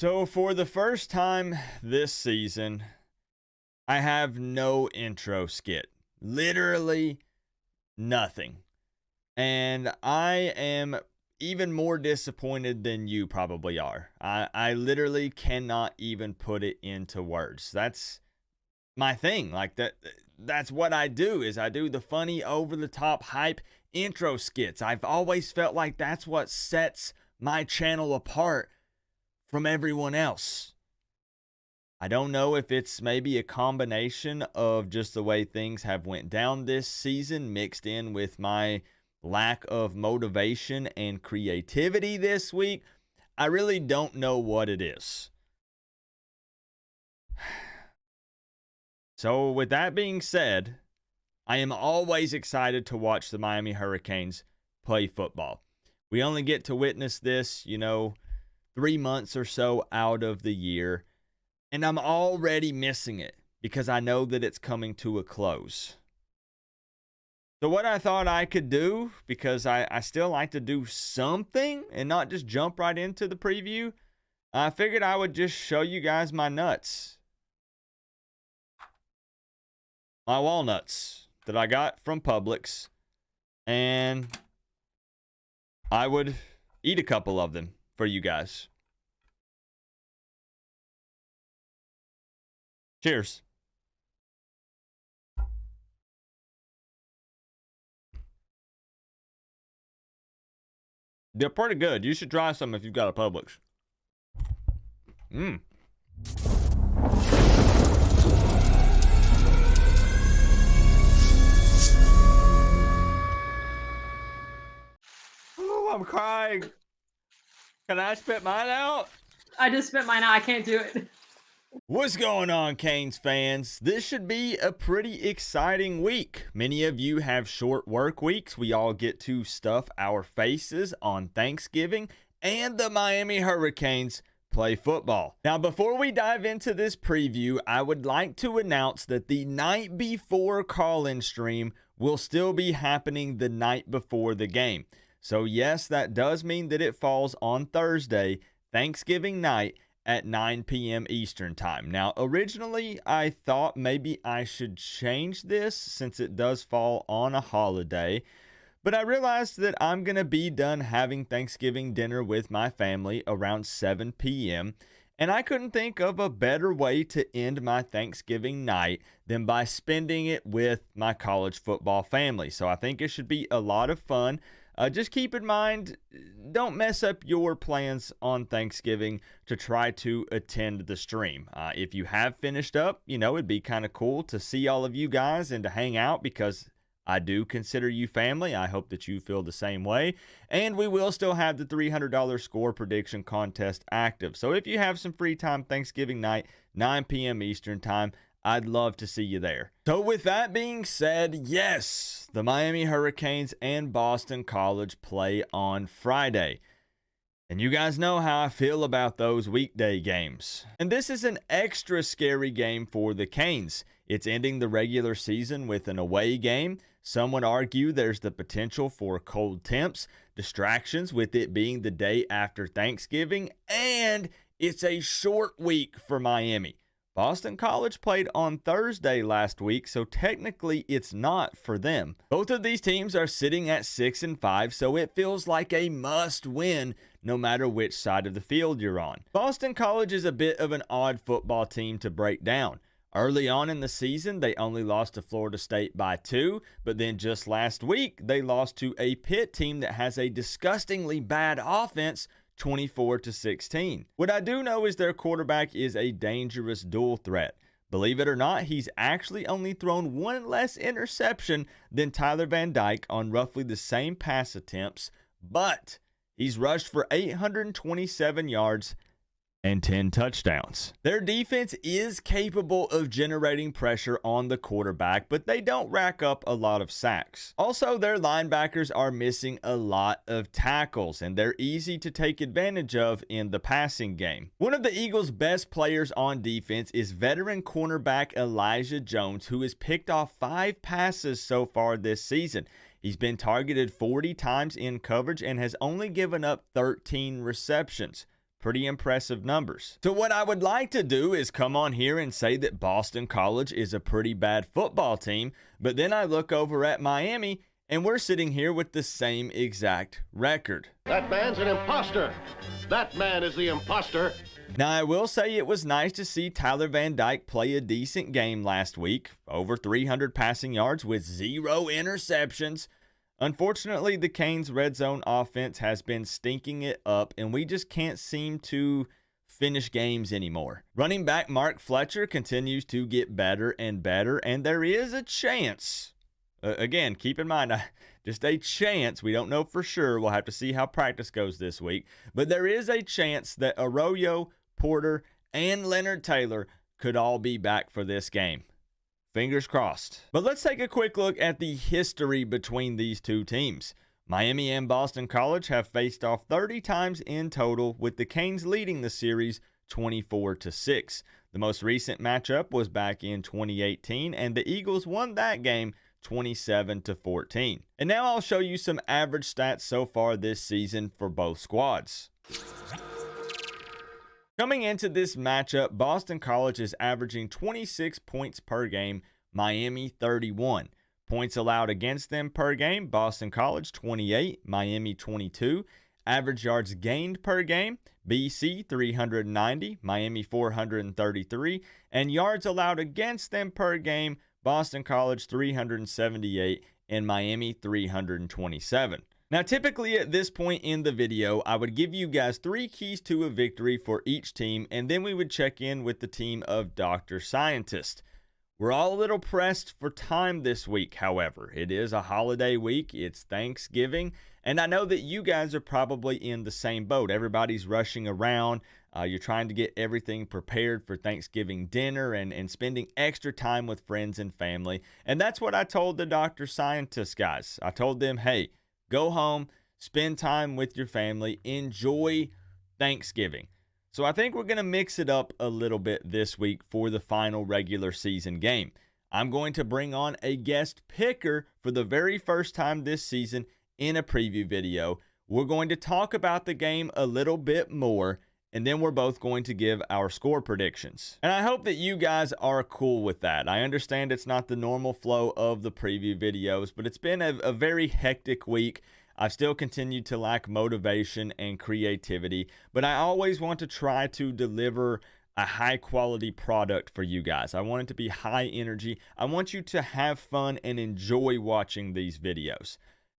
So for the first time this season, I have no intro skit. Literally nothing. And I am even more disappointed than you probably are. I literally cannot even put it into words. That's my thing. That's what I do is I do the funny over the top hype intro skits. I've always felt like that's what sets my channel apart from everyone else. I don't know if it's maybe a combination of just the way things have went down this season mixed in with my lack of motivation and creativity this week. I really don't know what it is. So with that being said, I am always excited to watch the Miami Hurricanes play football. We only get to witness this, 3 months or so out of the year. And I'm already missing it because I know that it's coming to a close. So what I thought I could do, because I still like to do something and not just jump right into the preview, I figured I would just show you guys my nuts. My walnuts that I got from Publix. And I would eat a couple of them for you guys. Cheers. They're pretty good. You should try some if you've got a Publix. Oh, I'm crying. Can I spit mine out? I just spit mine out. I can't do it. What's going on, Canes fans? This should be a pretty exciting week. Many of you have short work weeks. We all get to stuff our faces on Thanksgiving, and the Miami Hurricanes play football. Now, before we dive into this preview, I would like to announce that the night before call-in stream will still be happening the night before the game. So yes, that does mean that it falls on Thursday, Thanksgiving night, at 9 p.m. Eastern time. Now, originally, I thought maybe I should change this since it does fall on a holiday, but I realized that I'm going to be done having Thanksgiving dinner with my family around 7 p.m., and I couldn't think of a better way to end my Thanksgiving night than by spending it with my college football family. So I think it should be a lot of fun. Just keep in mind, don't mess up your plans on Thanksgiving to try to attend the stream. If you have finished up, it'd be kind of cool to see all of you guys and to hang out because I do consider you family. I hope that you feel the same way. And we will still have the $300 score prediction contest active. So if you have some free time Thanksgiving night, 9 p.m. Eastern time, I'd love to see you there. So with that being said, yes, the Miami Hurricanes and Boston College play on Friday. And you guys know how I feel about those weekday games. And this is an extra scary game for the Canes. It's ending the regular season with an away game. Some would argue there's the potential for cold temps, distractions with it being the day after Thanksgiving, and it's a short week for Miami. Boston College played on Thursday last week, so technically it's not for them. Both of these teams are sitting at 6-5, so it feels like a must-win no matter which side of the field you're on. Boston College is a bit of an odd football team to break down. Early on in the season, they only lost to Florida State by 2, but then just last week, they lost to a Pitt team that has a disgustingly bad offense, 24-16. What I do know is their quarterback is a dangerous dual threat. Believe it or not, he's actually only thrown one less interception than Tyler Van Dyke on roughly the same pass attempts, but he's rushed for 827 yards and 10 touchdowns. Their defense is capable of generating pressure on the quarterback, but they don't rack up a lot of sacks. Also, their linebackers are missing a lot of tackles, and they're easy to take advantage of in the passing game. One of the Eagles' best players on defense is veteran cornerback Elijah Jones, who has picked off 5 passes so far this season. He's been targeted 40 times in coverage and has only given up 13 receptions. Pretty impressive numbers. So what I would like to do is come on here and say that Boston College is a pretty bad football team, but then I look over at Miami and we're sitting here with the same exact record. That man's an imposter. That man is the imposter. Now, I will say it was nice to see Tyler Van Dyke play a decent game last week. Over 300 passing yards with 0 interceptions. Unfortunately, the Canes' red zone offense has been stinking it up, and we just can't seem to finish games anymore. Running back Mark Fletcher continues to get better and better, and there is a chance. Again, keep in mind, just a chance. We don't know for sure. We'll have to see how practice goes this week. But there is a chance that Arroyo, Porter, and Leonard Taylor could all be back for this game. Fingers crossed. But let's take a quick look at the history between these two teams. Miami and Boston College have faced off 30 times in total, with the Canes leading the series 24-6. The most recent matchup was back in 2018, and the Eagles won that game 27-14. And now I'll show you some average stats so far this season for both squads. Coming into this matchup, Boston College is averaging 26 points per game, Miami 31. Points allowed against them per game, Boston College 28, Miami 22. Average yards gained per game, BC 390, Miami 433. And yards allowed against them per game, Boston College 378 and Miami 327. Now, typically at this point in the video, I would give you guys 3 keys to a victory for each team, and then we would check in with the team of Dr. Scientist. We're all a little pressed for time this week, however. It is a holiday week, it's Thanksgiving, and I know that you guys are probably in the same boat. Everybody's rushing around. You're trying to get everything prepared for Thanksgiving dinner and spending extra time with friends and family. And that's what I told the Dr. Scientist guys. I told them, hey, go home, spend time with your family, enjoy Thanksgiving. So I think we're going to mix it up a little bit this week for the final regular season game. I'm going to bring on a guest picker for the very first time this season in a preview video. We're going to talk about the game a little bit more, and then we're both going to give our score predictions. And I hope that you guys are cool with that. I understand it's not the normal flow of the preview videos, but it's been a very hectic week. I've still continued to lack motivation and creativity, but I always want to try to deliver a high quality product for you guys. I want it to be high energy. I want you to have fun and enjoy watching these videos.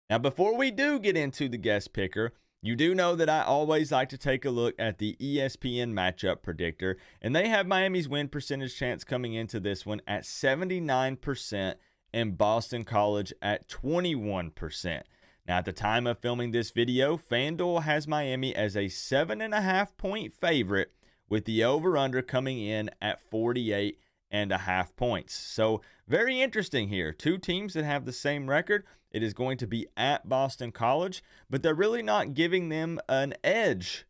Now, before we do get into the guest picker, you do know that I always like to take a look at the ESPN matchup predictor, and they have Miami's win percentage chance coming into this one at 79% and Boston College at 21%. Now, at the time of filming this video, FanDuel has Miami as a 7.5 point favorite, with the over-under coming in at 48.5 points. So, very interesting here. Two teams that have the same record. It is going to be at Boston College, but they're really not giving them an edge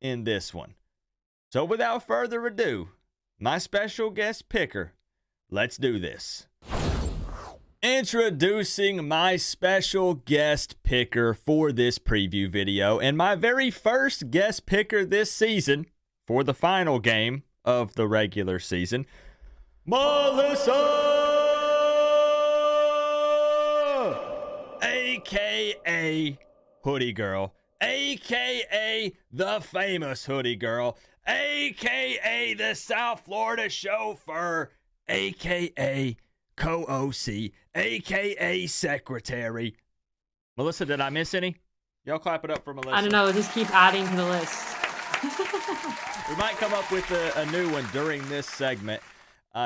in this one. So, without further ado, my special guest picker, let's do this. Introducing my special guest picker for this preview video, and my very first guest picker this season for the final game of the regular season, Melissa, a.k.a. Hoodie Girl, a.k.a. the famous Hoodie Girl, a.k.a. the South Florida chauffeur, a.k.a. co-OC, a.k.a. secretary. Melissa, did I miss any? Y'all clap it up for Melissa. I don't know. Just keep adding to the list. We might come up with a new one during this segment.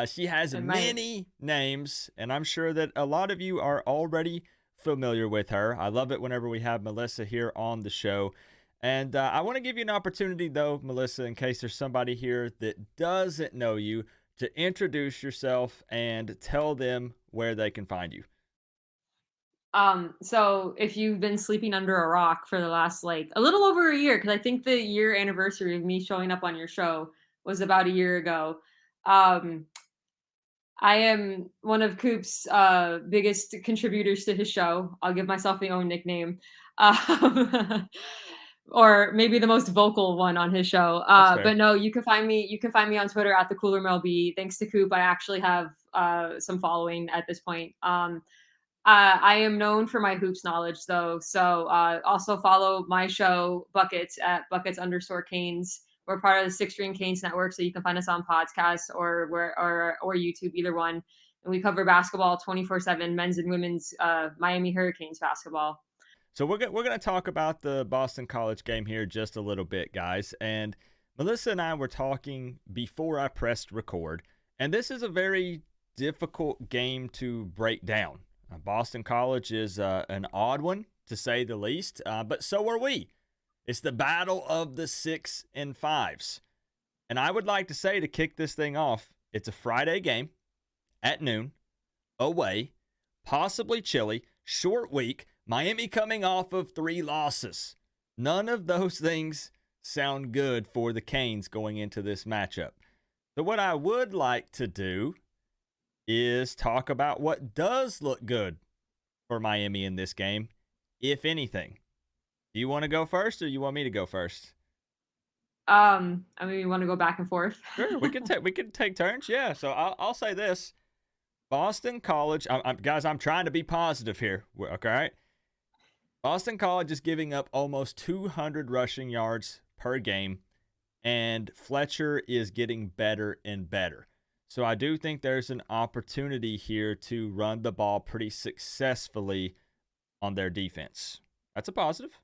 She has many names, and I'm sure that a lot of you are already familiar with her. I love it whenever we have Melissa here on the show. And I want to give you an opportunity, though, Melissa, in case there's somebody here that doesn't know you, to introduce yourself and tell them where they can find you. So if you've been sleeping under a rock for the last a little over a year, because I think the year anniversary of me showing up on your show was about a year ago. I am one of Coop's biggest contributors to his show. I'll give myself my own nickname. or maybe the most vocal one on his show. That's fair. But no, you can find me. You can find me on Twitter at the Cooler MLB. Thanks to Coop, I actually have some following at this point. I am known for my hoops knowledge, though. So also follow my show Buckets at Buckets_Canes. We're part of the Six String Canes Network, so you can find us on podcasts or YouTube, either one. And we cover basketball 24/7, men's and women's Miami Hurricanes basketball. So we're gonna talk about the Boston College game here just a little bit, guys. And Melissa and I were talking before I pressed record, and this is a very difficult game to break down. Boston College is an odd one, to say the least, but so are we. It's the battle of the 6 and 5s. And I would like to say, to kick this thing off, it's a Friday game at noon, away, possibly chilly, short week, Miami coming off of 3 losses. None of those things sound good for the Canes going into this matchup. So what I would like to do is talk about what does look good for Miami in this game, if anything. Do you want to go first, or you want me to go first? I mean, you want to go back and forth? Sure, we can take turns. Yeah. So I'll say this: Boston College, guys, I'm trying to be positive here. Okay. Boston College is giving up almost 200 rushing yards per game, and Fletcher is getting better and better. So I do think there's an opportunity here to run the ball pretty successfully on their defense. That's a positive.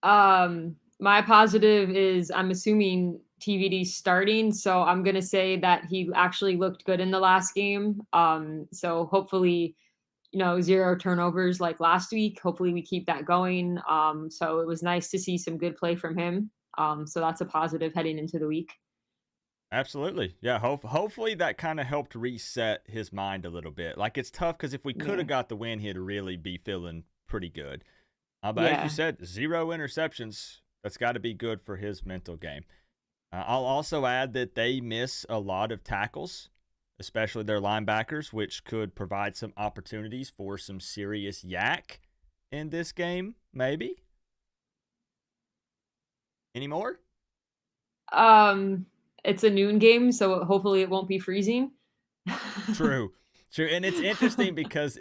My positive is I'm assuming TVD starting, so I'm gonna say that he actually looked good in the last game. So hopefully, 0 turnovers like last week. Hopefully we keep that going. So it was nice to see some good play from him. So that's a positive heading into the week. Absolutely. Yeah, hopefully that kind of helped reset his mind a little bit. Like, it's tough because if we could have got the win, he'd really be feeling pretty good. But as you said, 0 interceptions. That's got to be good for his mental game. I'll also add that they miss a lot of tackles, especially their linebackers, which could provide some opportunities for some serious yak in this game, maybe. Any more? It's a noon game, so hopefully it won't be freezing. True. And it's interesting because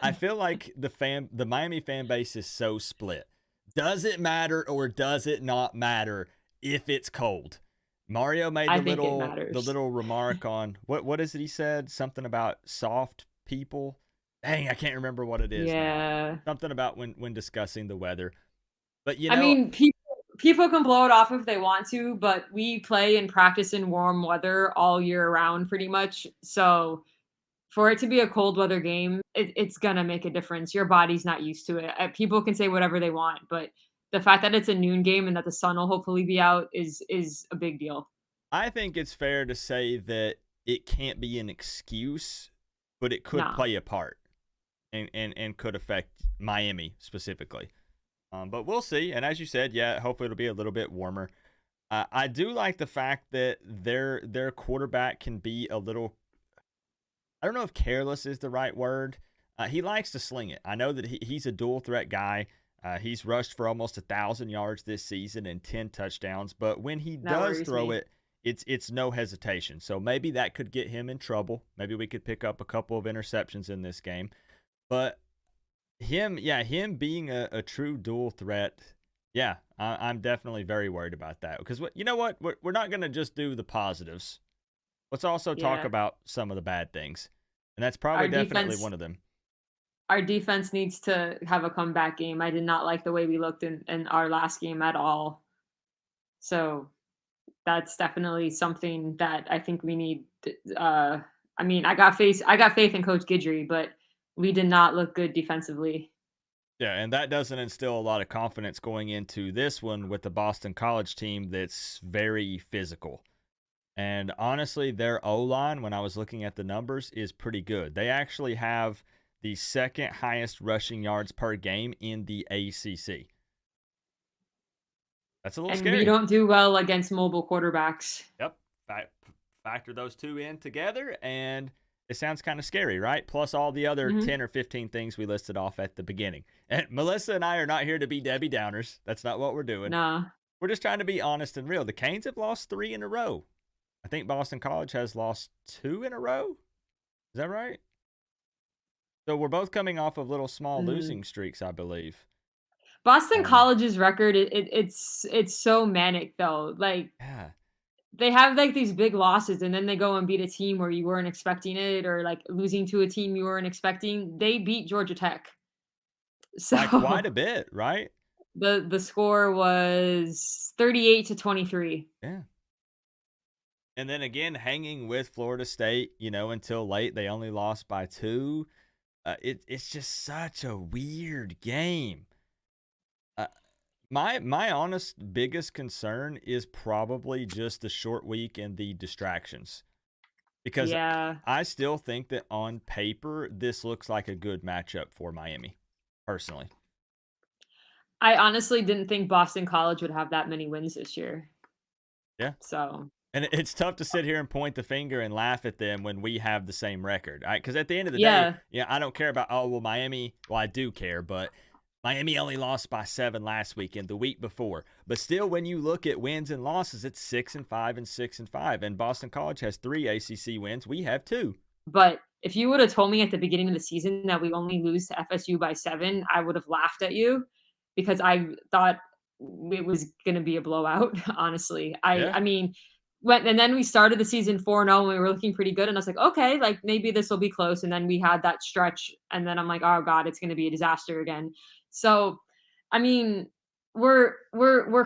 I feel like the Miami fan base is so split. Does it matter or does it not matter if it's cold? Mario made I think it matters. the little remark on what is it he said? Something about soft people. Dang, I can't remember what it is. Yeah. Now. Something about when discussing the weather. But I mean, people can blow it off if they want to, but we play and practice in warm weather all year round pretty much. So for it to be a cold weather game, it's gonna make a difference. Your body's not used to it. People can say whatever they want, but the fact that it's a noon game and that the sun will hopefully be out is a big deal. I think it's fair to say that it can't be an excuse, but it could play a part and could affect Miami specifically. But we'll see. And as you said, yeah, hopefully it'll be a little bit warmer. I do like the fact that their quarterback can be a little, I don't know if careless is the right word. He likes to sling it. I know that he's a dual threat guy. He's rushed for almost 1,000 yards this season and 10 touchdowns. But when he does throw it, it's no hesitation. So maybe that could get him in trouble. Maybe we could pick up a couple of interceptions in this game. But him being a true dual threat, I'm definitely very worried about that. Because you know what? We're not going to just do the positives. Let's also talk about some of the bad things. And that's probably definitely one of them. Our defense needs to have a comeback game. I did not like the way we looked in our last game at all. So that's definitely something that I think we need. I mean, I got faith in Coach Guidry, but we did not look good defensively. Yeah, and that doesn't instill a lot of confidence going into this one with the Boston College team that's very physical. And honestly, their O-line, when I was looking at the numbers, is pretty good. They actually have the second highest rushing yards per game in the ACC. That's a little scary. And we don't do well against mobile quarterbacks. Yep. Factor those two in together, and It sounds kind of scary, right? Plus all the other Mhm. 10 or 15 things we listed off at the beginning. And Melissa and I are not here to be Debbie Downers. That's not what we're doing. Nah. We're just trying to be honest and real. The Canes have lost 3 in a row. I think Boston College has lost 2 in a row. Is that right? So we're both coming off of little small Mm. losing streaks, I believe. Boston Um, College's record, it's so manic though. Like yeah. they have like these big losses and then they go and beat a team where you weren't expecting it, or like losing to a team you weren't expecting. They beat Georgia Tech. By quite So a bit, right? the score was 38-23. Yeah. And then again, hanging with Florida State, until late, they only lost by 2. It's just such a weird game. Uh, my honest biggest concern is probably just the short week and the distractions, because Yeah. I still think that on paper this looks like a good matchup for Miami, personally. I honestly didn't think Boston College would have that many wins this year. Yeah. So, And it's tough to sit here and point the finger and laugh at them when we have the same record. Because at the end of the day, yeah, I don't care about, oh, well, Miami. Well, I do care, but Miami only lost by 7 last week and the week before. But still, when you look at wins and losses, it's 6-5 and 6-5. And Boston College has 3 ACC wins. We have 2. but if you would have told me at the beginning of the season that we only lose to FSU by 7, I would have laughed at you because I thought it was going to be a blowout, honestly. I Yeah. I mean, and then we started the season 4-0 and we were looking pretty good, and I was like, "Okay, like maybe this will be close." And then we had that stretch and then I'm like, "Oh god, it's going to be a disaster again." So, I mean, we're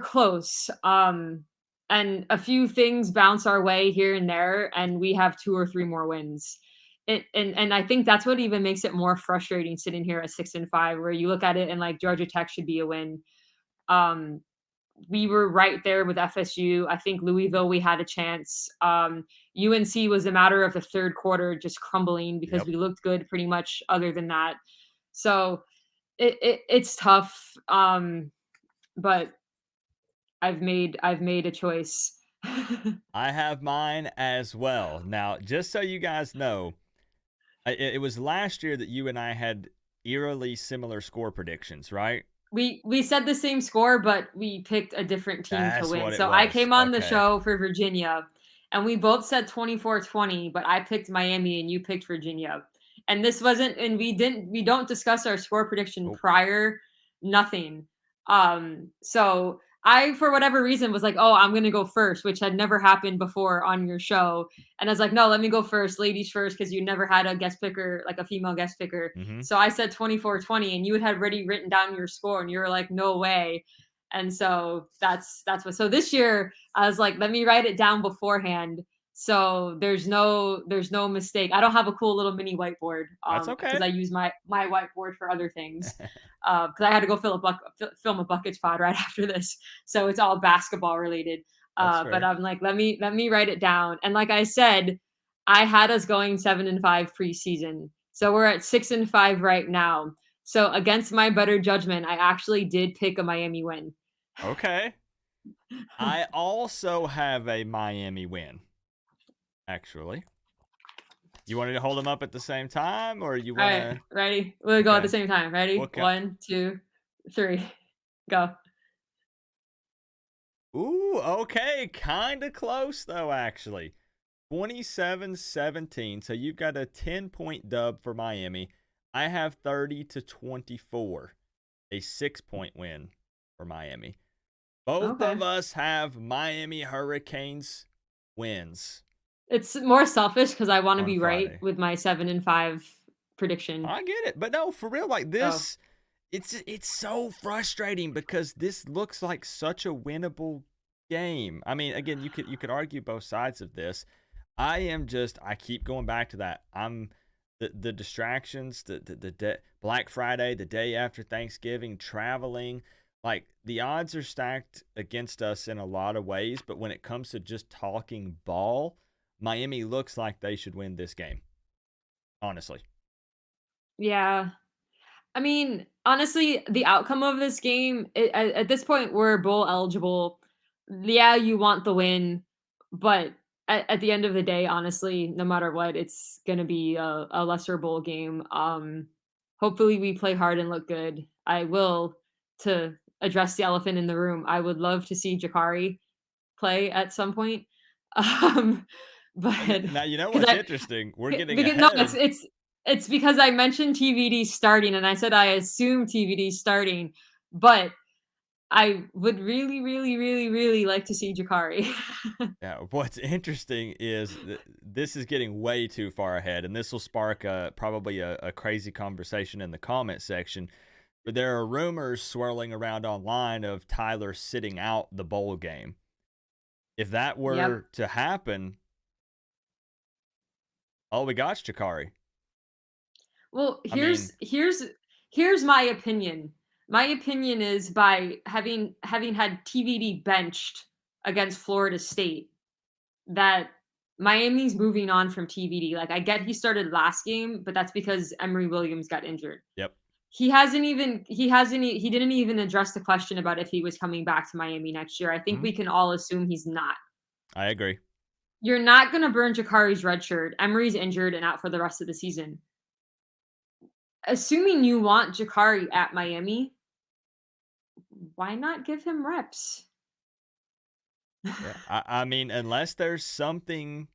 close. And a few things bounce our way here and there and we have 2 or 3 more wins. And I think that's what even makes it more frustrating sitting here at 6-5, where you look at it and like Georgia Tech should be a win. Um, we were right there with FSU. I think Louisville, we had a chance. UNC was a matter of the third quarter just crumbling because Yep. we looked good pretty much other than that. So it's tough. But I've made a choice. I have mine as well. Now, just so you guys know, it was last year that you and I had eerily similar score predictions, right? We said the same score, but we picked a different team to That's win. what it So I was. came on the Okay. show for Virginia, and we both said 24-20, but I picked Miami and you picked Virginia. And this wasn't, and we don't discuss our score prediction Oh, prior, nothing. So I, for whatever reason, was like, oh, I'm gonna go first, which had never happened before on your show. And I was like, no, let me go first, ladies first, because you never had a guest picker, like a female guest picker. mm-hmm. So I said 24-20, and you had already written down your score and you were like, no way. And so that's what, so this year I was like, let me write it down beforehand. So there's no mistake. I don't have a cool little mini whiteboard That's because okay. I use my whiteboard for other things. Because I had to go film a buckets pod right after this, so it's all basketball related. That's But fair. I'm like, let me write it down. And like I said, I had us going 7-5 preseason, so we're at 6-5 right now. So against my better judgment, I actually did pick a Miami win. Okay. I also have a Miami win, actually. You wanted to hold them up at the same time, or you All want right, to? ready? We'll go at the Okay. same time. Ready? Okay. 1, 2, 3, go. Ooh, okay. Kind of close, though, actually. 27-17. So you've got a 10-point dub for Miami. I have 30-24, a 6-point win for Miami. Both Okay. of us have Miami Hurricanes wins It's more selfish because I want to on be right Friday. with my 7-5 prediction. I get it, but no, for real, like So this, it's so frustrating because this looks like such a winnable game. I mean, again, you could argue both sides of this. I keep going back to that. I'm the distractions, Black Friday, the day after Thanksgiving, traveling, like the odds are stacked against us in a lot of ways, but when it comes to just talking ball, Miami looks like they should win this game. Honestly. yeah, I mean, honestly, the outcome of this game, at this point, we're bowl eligible. Yeah, you want the win, but at the end of the day, honestly, no matter what, it's gonna be a lesser bowl game. Hopefully we play hard and look good. I will, to address the elephant in the room, I would love to see Jakari play at some point. Um, but Now, you know because what's I interesting? We're getting because no, ahead. it's because I mentioned TVD starting, and I said I assume TVD starting, but I would really, really, really, really like to see Jakari. Yeah, what's interesting is this is getting way too far ahead, and this will spark probably a crazy conversation in the comment section. But there are rumors swirling around online of Tyler sitting out the bowl game. If that Yep. were to happen, all we got's Jakari. Well, I mean, here's my opinion. My opinion is by having had TVD benched against Florida State, that Miami's moving on from TVD. Like, I get he started last game, but that's because Emory Williams got injured. yep, He didn't even address the question about if he was coming back to Miami next year. I think Mhm. we can all assume he's not. I agree. You're not going to burn Jakari's red shirt. Emory's injured and out for the rest of the season. Assuming you want Jakari at Miami, why not give him reps? Yeah, I mean, unless there's something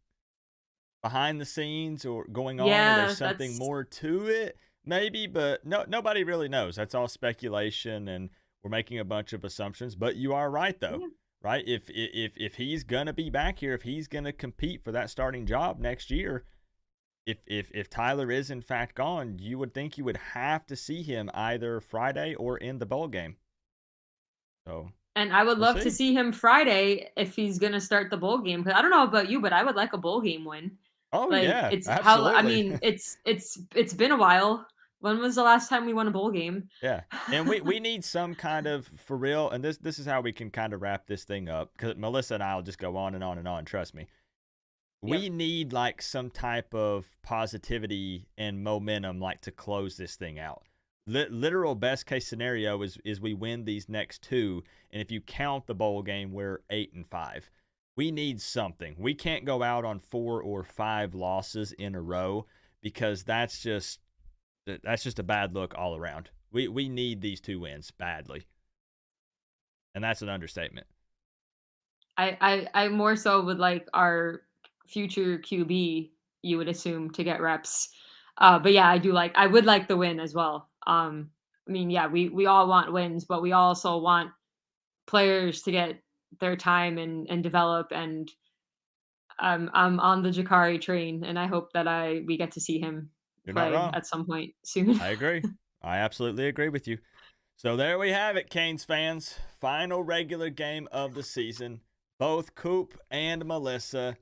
behind the scenes or going on, or Yeah, there's something more to it, maybe. But nobody really knows. That's all speculation, and we're making a bunch of assumptions. But you are right, though. yeah. Right? If he's gonna be back here, if he's gonna compete for that starting job next year, if Tyler is in fact gone, you would think you would have to see him either Friday or in the bowl game. So And I would we'll love to see. see him Friday if he's going to start the bowl game. Because I don't know about you, but I would like a bowl game win. Oh Like, yeah, it's how I absolutely. mean, it's been a while. When was the last time we won a bowl game? Yeah. And we need some kind of, for real, and this is how we can kind of wrap this thing up, because Melissa and I will just go on and on and on, trust me. Yep. We need like some type of positivity and momentum, like, to close this thing out. Literal best case scenario is we win these next two, and if you count the bowl game, we're 8-5. We need something. We can't go out on 4 or 5 losses in a row, because that's just a bad look all around. We need these 2 wins badly, and that's an understatement. I more so would like our future QB, you would assume, to get reps. But yeah, I would like the win as well. I mean, yeah, we all want wins, but we also want players to get their time and develop. And I'm on the Jakari train, and I hope that we get to see him You're not play wrong. at some point soon. I agree. I absolutely agree with you. So there we have it, Canes fans. Final regular game of the season. Both Coop and Melissa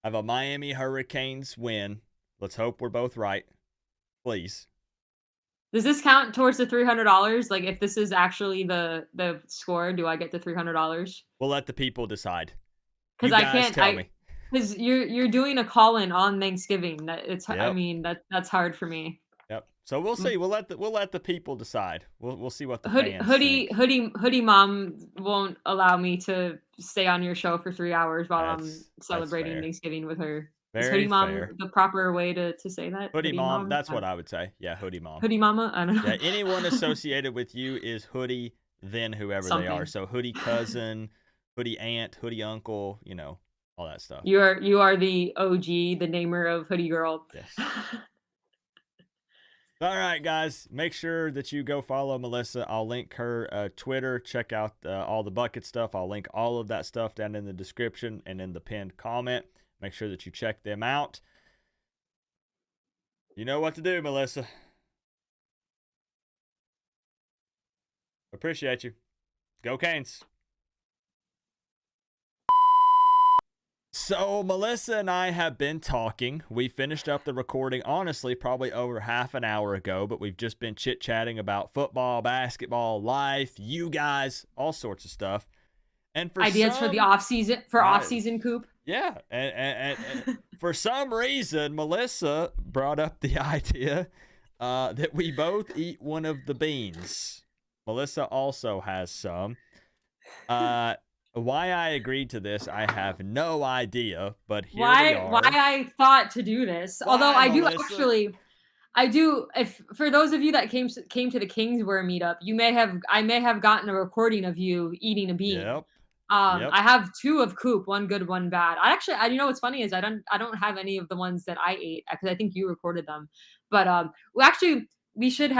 have a Miami Hurricanes win. Let's hope we're both right. Please. Does this count towards the $300? Like, if this is actually the score, do I get the $300? We'll let the people decide. You Because I guys can't. tell me. Because you're doing a call in on Thanksgiving. I Yep. mean, that's hard for me. Yep. So we'll see. We'll let the people decide. We'll see what the Hoodie fans hoodie think. hoodie hoodie mom won't allow me to stay on your show for 3 hours while I'm That's celebrating fair. Thanksgiving with her. Is Very hoodie mom fair. the proper way to say that? Hoodie mom. That's I what don't- I would say. Yeah, hoodie mom. Hoodie mama? I don't know. Yeah, anyone associated with you is hoodie, then whoever they are. Something. So hoodie cousin, hoodie aunt, hoodie uncle, all that stuff. You are the OG, the namer of Hoodie Girl. Yes. All right, guys. Make sure that you go follow Melissa. I'll link her Twitter. Check out all the bucket stuff. I'll link all of that stuff down in the description and in the pinned comment. Make sure that you check them out. You know what to do, Melissa. Appreciate you. Go Canes. So Melissa and I have been talking. We finished up the recording, honestly, probably over half an hour ago, but we've just been chit-chatting about football, basketball, life, you guys, all sorts of stuff. And for ideas for the off season Coop. Yeah, and for some reason, Melissa brought up the idea that we both eat one of the beans. Melissa also has some. Why I agreed to this, I have no idea, but here we Why are. I thought to do this. Although Why, I do Melissa? actually if for those of you that came to the Kingswear meetup, I may have gotten a recording of you eating a bean. Yep. I have 2 of Coop, one good, one bad. You know what's funny is I don't have any of the ones that I ate because I think you recorded them. But well, actually, we should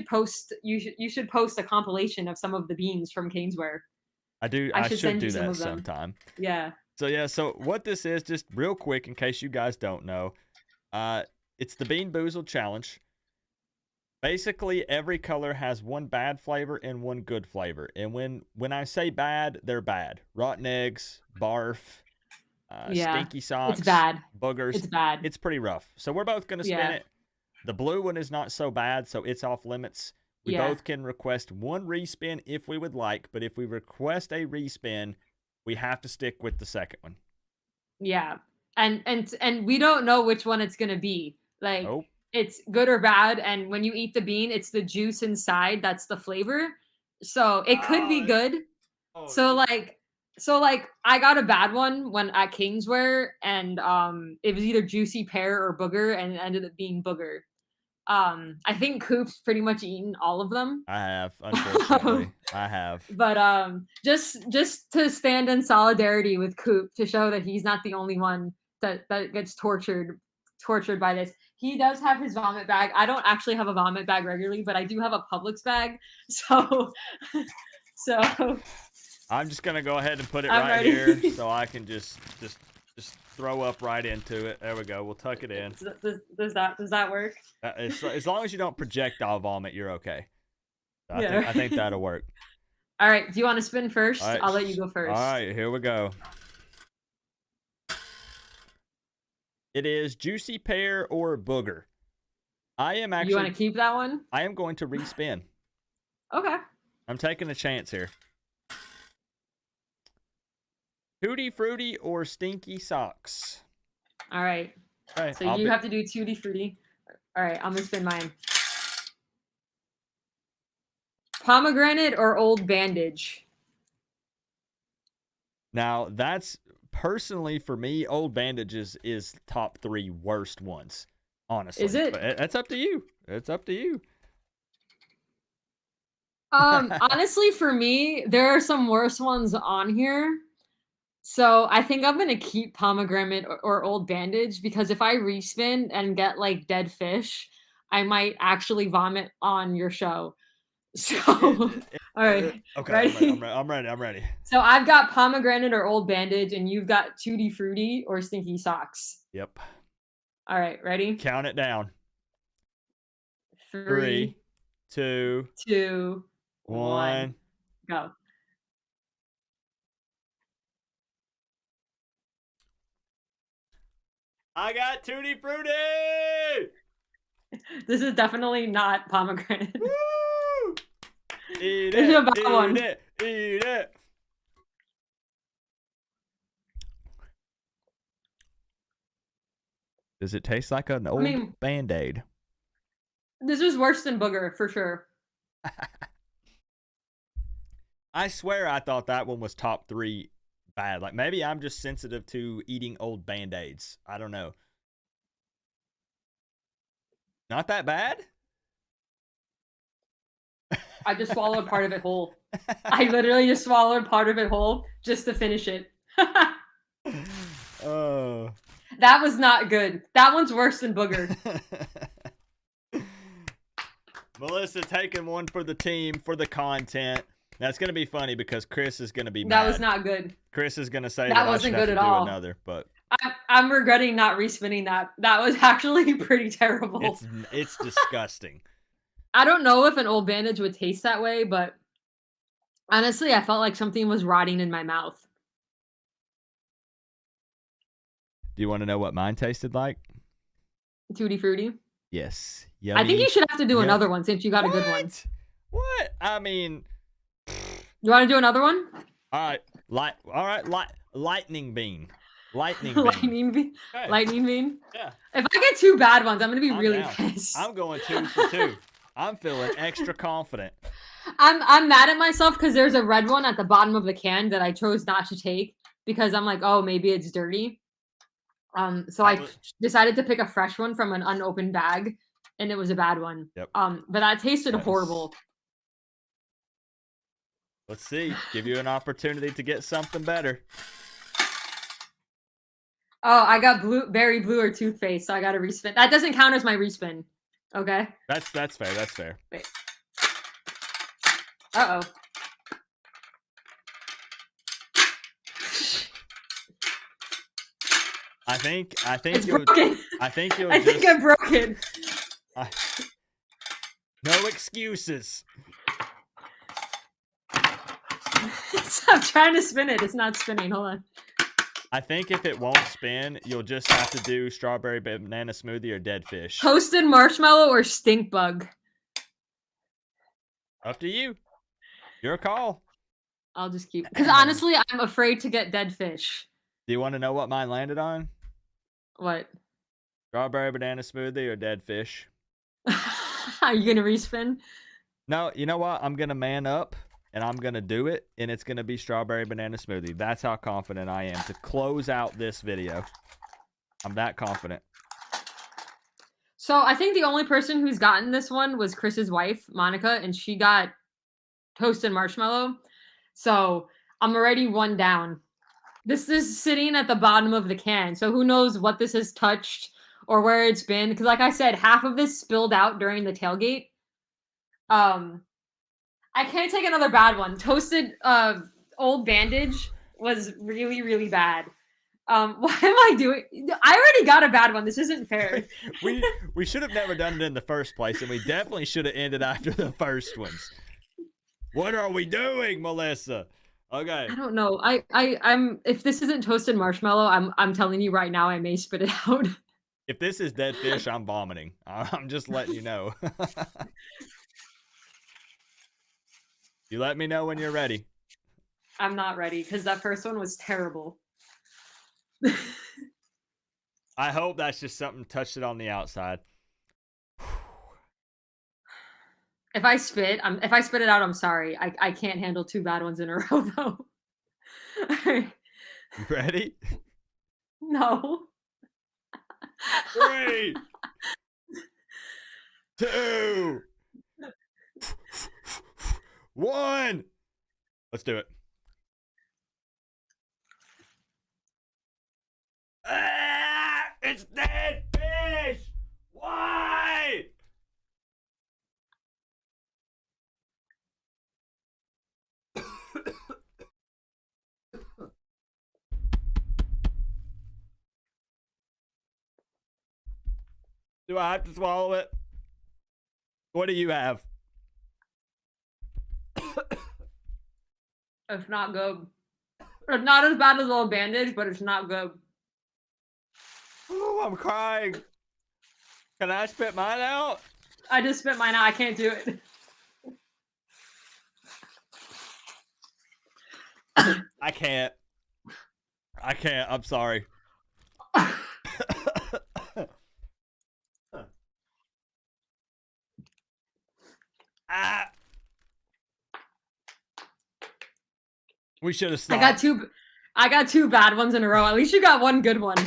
post you should post a compilation of some of the beans from Kingswear. I should send do you some that of them. sometime. Yeah. So what this is, just real quick in case you guys don't know, it's the Bean Boozled challenge. Basically, every color has one bad flavor and one good flavor. And when I say bad, they're bad. Rotten eggs, barf, stinky socks, it's bad. boogers. It's bad. It's pretty rough. So we're both going to spin it. The blue one is not so bad, so it's off limits. We both can request one respin if we would like, but if we request a respin, we have to stick with the second one. Yeah. And we don't know which one it's going to be. Like, Nope. It's good or bad, and when you eat the bean, it's the juice inside that's the flavor. So it could be good. So like I got a bad one when at Kingswear, and it was either juicy pear or booger, and it ended up being booger. I think Coop's pretty much eaten all of them. I have, unfortunately. I have. But just to stand in solidarity with Coop to show that he's not the only one that gets tortured by this. He does have his vomit bag. I don't actually have a vomit bag regularly, but I do have a Publix bag. So I'm just gonna go ahead and put it I'm right ready. here so I can just throw up right into it. There we go. We'll tuck it in. Does that work? As long as you don't projectile vomit, you're okay. Yeah. I think that'll work. All right. Do you want to spin first? Right. I'll let you go first. All right, here we go. It is juicy pear or booger. I am actually. You want to keep that one? I am going to respin. Okay. I'm taking a chance here. Tutti Frutti or Stinky Socks? All right. Okay, So you have to do Tutti Frutti. All right. I'm going to spin mine. Pomegranate or Old Bandage? Now, that's personally for me, Old Bandage is top 3 worst ones, honestly. Is it? But that's up to you. It's up to you. Honestly, for me, there are some worse ones on here. So I think I'm gonna keep Pomegranate or Old Bandage, because if I respin and get like dead fish, I might actually vomit on your show. So all right. Okay, Ready? I'm ready. So I've got Pomegranate or Old Bandage, and you've got Tutti Frutti or Stinky Socks. Yep. All right, ready? Count it down. 3, 2, 2, 1. Go. I got Tutti Frutti! This is definitely not pomegranate. Woo! Eat This is a bad eat one. Eat it. Does it taste like an old Band-Aid? This is worse than booger, for sure. I swear I thought that one was top 3 bad. Like, maybe I'm just sensitive to eating old Band-Aids. I don't know. Not that bad? I just swallowed part of it whole. I literally just swallowed part of it whole just to finish it. Oh. That was not good. That one's worse than booger. Melissa taking one for the team, for the content. That's going to be funny because Chris is going to be mad. That was not good. Chris is going to say that wasn't good at all. Another, but I'm regretting not respinning that. That was actually pretty terrible. It's disgusting. I don't know if an Old Bandage would taste that way, but honestly, I felt like something was rotting in my mouth. Do you want to know what mine tasted like? Tutti Frutti? Yes. Yummy. I think you should have to do another one since you got a good one. What? I mean... You want to do another one? All right. Lightning bean. Lightning bean. Okay. Lightning bean? Yeah. If I get 2 bad ones, I'm going to be really pissed. I'm going 2 for 2. I'm feeling extra confident. I'm mad at myself because there's a red one at the bottom of the can that I chose not to take because I'm like, oh, maybe it's dirty. So I decided to pick a fresh one from an unopened bag, and it was a bad one. Yep. But that tasted horrible. Let's see. Give you an opportunity to get something better. Oh, I got berry bluer toothpaste, so I got to respin. That doesn't count as my respin. Okay. That's fair. That's fair. Wait. Uh-oh. I think it's you'll. Broken. I think you'll. I think I'm broken. No excuses. I'm trying to spin it. It's not spinning. Hold on. I think if it won't spin, you'll just have to do strawberry banana smoothie or dead fish. Toasted marshmallow or stink bug? Up to you. Your call. I'll just keep... Because honestly, I'm afraid to get dead fish. Do you want to know what mine landed on? What? Strawberry banana smoothie or dead fish. Are you going to respin? No, you know what? I'm going to man up. And I'm going to do it, and it's going to be strawberry banana smoothie. That's how confident I am to close out this video. I'm that confident. So I think the only person who's gotten this one was Chris's wife, Monica, and she got toasted marshmallow. So I'm already one down. This is sitting at the bottom of the can, so who knows what this has touched or where it's been. Because like I said, half of this spilled out during the tailgate. I can't take another bad one. Toasted old bandage was really, really bad. Why am I doing... I already got a bad one. This isn't fair. we should have never done it in the first place, and we definitely should have ended after the first ones. What are we doing, Melissa? Okay. I don't know. I'm if this isn't toasted marshmallow, I'm telling you right now, I may spit it out. If this is dead fish, I'm vomiting. I'm just letting you know. You let me know when you're ready. I'm not ready because that first one was terrible. I hope that's just something touched it on the outside. If I spit it out, I'm sorry. I can't handle two bad ones in a row though. You ready? No. 3, 2, 1. Let's do it. Ah, it's dead fish. Why? Do I have to swallow it? What do you have? It's not good. It's not as bad as old bandage, but it's not good. Oh, I'm crying. Can I spit mine out? I just spit mine out. I can't do it. I can't. I'm sorry. Ah. We should have stopped. I got two bad ones in a row. At least you got one good one.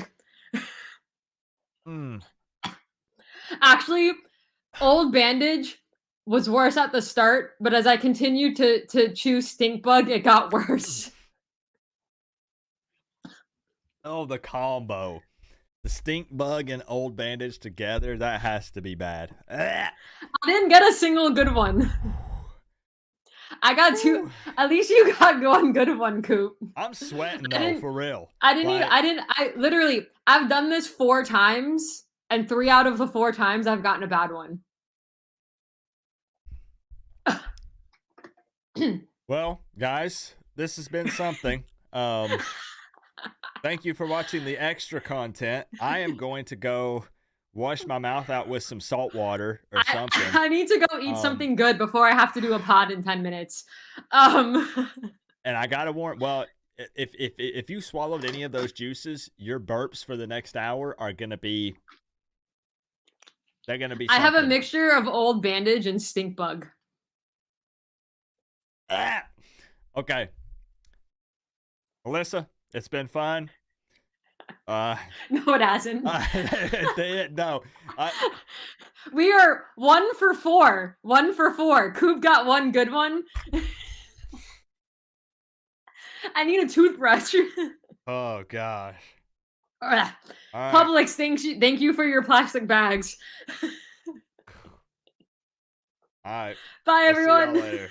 Actually, old bandage was worse at the start, but as I continued to choose stink bug, it got worse. Oh, the combo. The stink bug and old bandage together, that has to be bad. I didn't get a single good one. I got two. At least you got one good one, Coop. I'm sweating though, for real. Literally, I've done this 4 times, and 3 out of the 4 times I've gotten a bad one. Well, guys, this has been something. Thank you for watching the extra content. I am going to go wash my mouth out with some salt water or something. I need to go eat something good before I have to do a pod in 10 minutes. And I gotta warn. Well, if you swallowed any of those juices, your burps for the next hour are gonna be. They're gonna be. I have a mixture of old bandage and stink bug. Ah! Okay. Alyssa, it's been fun. No, it hasn't. No. We are 1 for 4. 1 for 4. Coop got one good one. I need a toothbrush. Oh gosh. Ugh. All right. Publix, thank you for your plastic bags. All right. Bye, We'll see y'all everyone. later.